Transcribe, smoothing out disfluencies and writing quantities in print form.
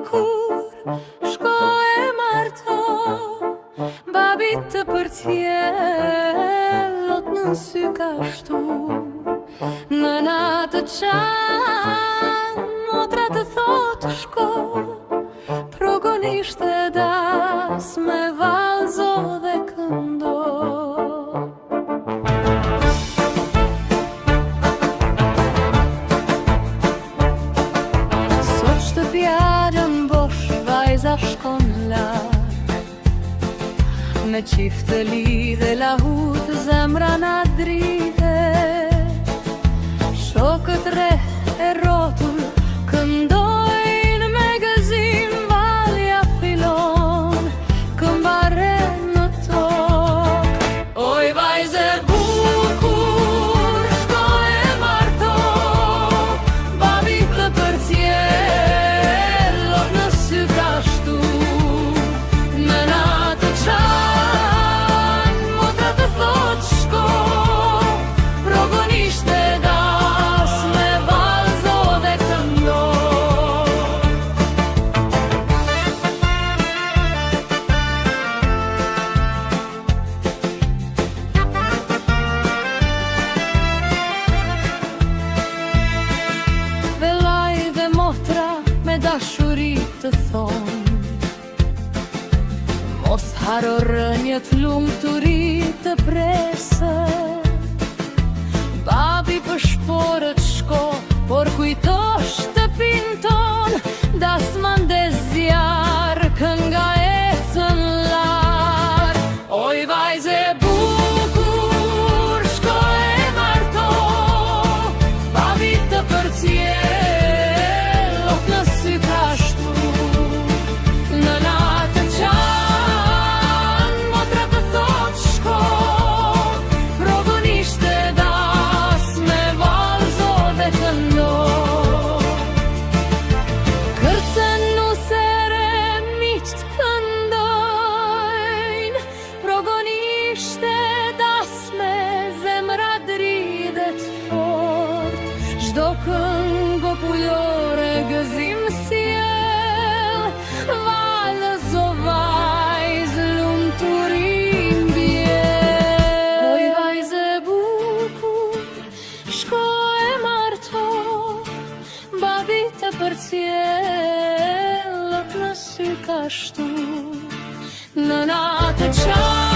bukur, shko e marto, babit të përcjellot në sy ka shtu. Nëna të qan, motra të thot shko, progonisht e das me valzo dhe këndo. Sot shtëpjarën bosh, vajza shkon lart, me qift të lidhe lahut zemra na drite. Shokët re e rotull këndojnë me gëzim, valja filon këmbare në tok. Oj vajze bukur, shko e marto, babit të përcjellot në sy ka shtu. Nëna të qan, motra të thot shko, progonisht e das me valzo dhe këndo. Velaj dhe motra me dashuri të thon, mos haro rënjët lumturit të presë. Babi për shporët shko, por kujto shtëpin ton, das mande zjarë kënga ecën lar. Oj vajze bukur, shko e marto, babi të përcjellot në sy ka shtu. Nëna të qan, motra të thot shko, progonisht e das me valzo dhe këndo. Kërcen nusere miqt këndojnë, progonisht e das me zemra dridet fort. Çdo këngë popullore gëzim sjell, valës o vajz lumturim bjell. Oj vajze bukur, shko e marto, babit të përcjellot në sy ka shtu. Nëna të qan,